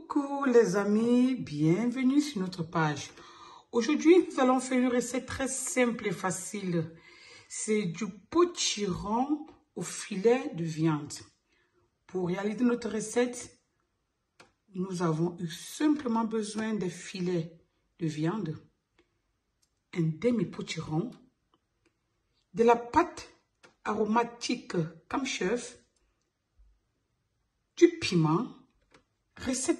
Coucou les amis, bienvenue sur notre page. Aujourd'hui, nous allons faire une recette très simple et facile. C'est du potiron au filet de viande. Pour réaliser notre recette, nous avons eu simplement besoin des filets de viande, un demi-potiron, de la pâte aromatique Camchef, du piment, recette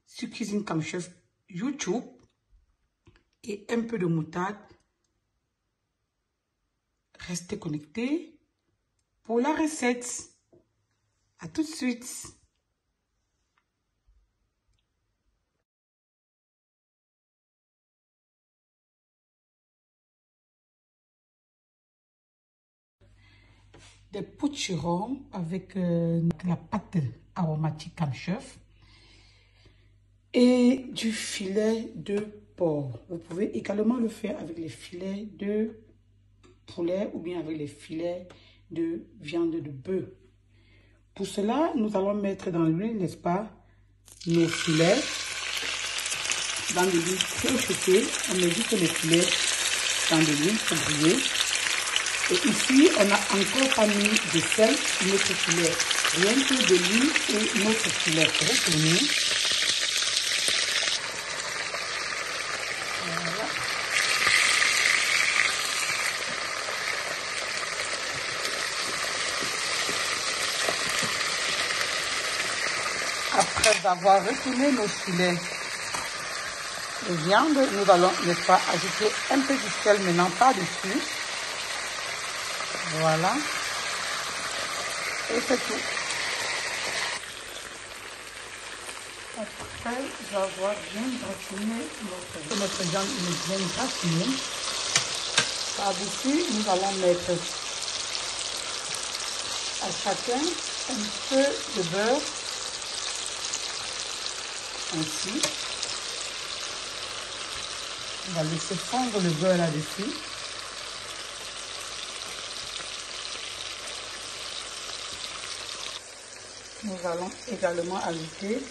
sur Cuisine Camchef YouTube et un peu de moutarde. Restez connectés pour la recette. À tout de suite. Des potirons avec la pâte aromatique Camchef et du filet de porc. Vous pouvez également le faire avec les filets de poulet ou bien avec les filets de viande de bœuf. Pour cela, nous allons mettre dans l'huile, n'est-ce pas, nos filets. Dans de l'huile préchauffée, on met juste les filets dans de l'huile pour briller. Et ici, on n'a encore pas mis de sel sur notre filet. Rien que de l'huile et notre filet. Retournez. Voilà. Après avoir retourné nos filets de viande, nous allons, n'est-ce pas, ajouter un peu du sel maintenant par-dessus. Voilà. Et c'est tout. Après avoir bien gratiné notre viande, bien gratinée, par-dessus, nous allons mettre à chacun un peu de beurre. Ainsi. On va laisser fondre le beurre là-dessus. Nous allons également ajouter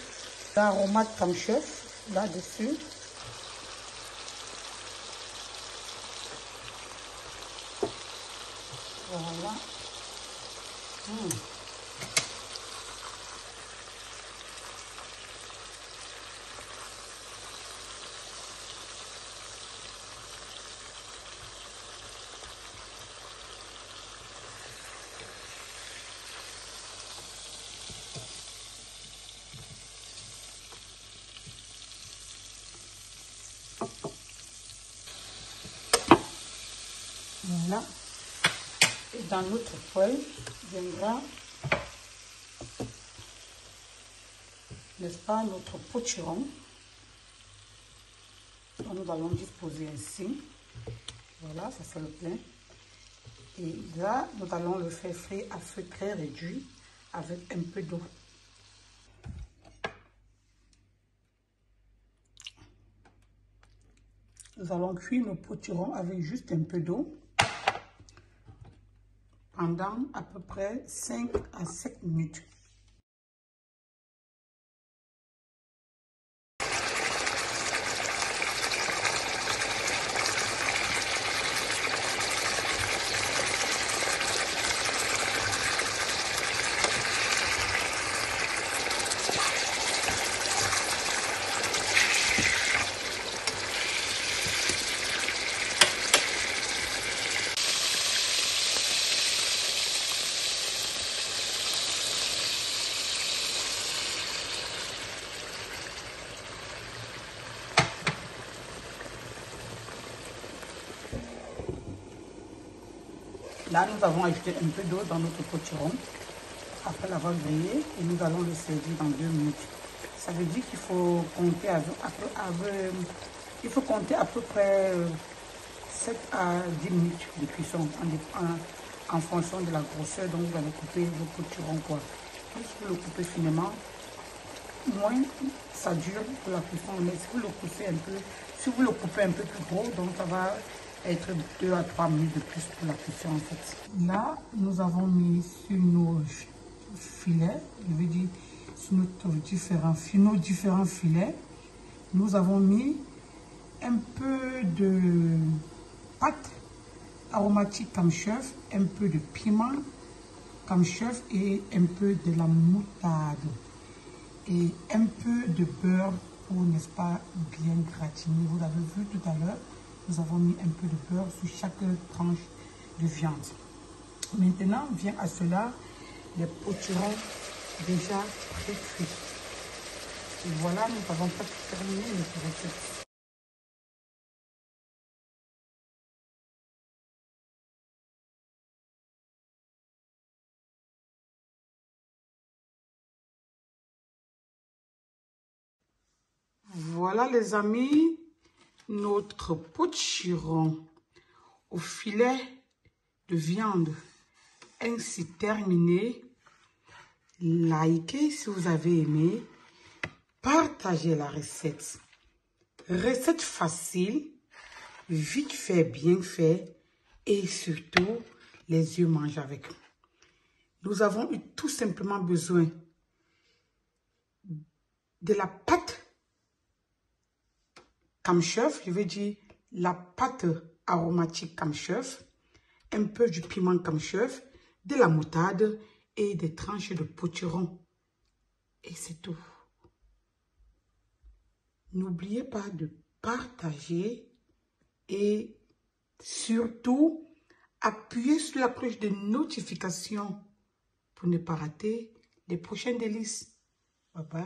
l'aromate Camchef là-dessus. Voilà. Voilà. Et dans notre poêle viendra, n'est-ce pas, notre potiron. Nous allons disposer ainsi. Voilà, ça c'est le plein. Et là, nous allons le faire frire à feu très réduit avec un peu d'eau. Nous allons cuire nos potirons avec juste un peu d'eau pendant à peu près 5 à 7 minutes. Là, nous avons ajouté un peu d'eau dans notre potiron après l'avoir grillé et nous allons le servir dans 2 minutes. Ça veut dire qu'il faut compter à peu près 7 à 10 minutes de cuisson en fonction de la grosseur dont vous allez couper vos potirons. Plus vous le coupez finement, moins ça dure pour la cuisson. Mais si vous le coupez un peu plus gros, donc ça va être 2 à 3 minutes de plus pour la cuisson en fait. Là, nous avons mis sur nos filets, je veux dire sur nos différents filets. Nous avons mis un peu de pâte aromatique comme chef, un peu de piment comme chef et un peu de la moutarde et un peu de beurre pour, n'est-ce pas, bien gratiner. Vous l'avez vu tout à l'heure, nous avons mis un peu de beurre sur chaque tranche de viande. Maintenant, vient à cela les potirons déjà pré-cuits. Et voilà, nous n'avons pas terminé notre recette. Voilà les amis, notre potiron au filet de viande ainsi terminé. Likez si vous avez aimé, partagez la recette. Recette facile, vite fait, bien fait et surtout les yeux mangent avec. Nous avons eu tout simplement besoin de la pâte Kamchef, je veux dire la pâte aromatique Kamchef, un peu du piment Kamchef, de la moutarde et des tranches de potiron. Et c'est tout. N'oubliez pas de partager et surtout appuyez sur la cloche de notification pour ne pas rater les prochains délices. Bye bye.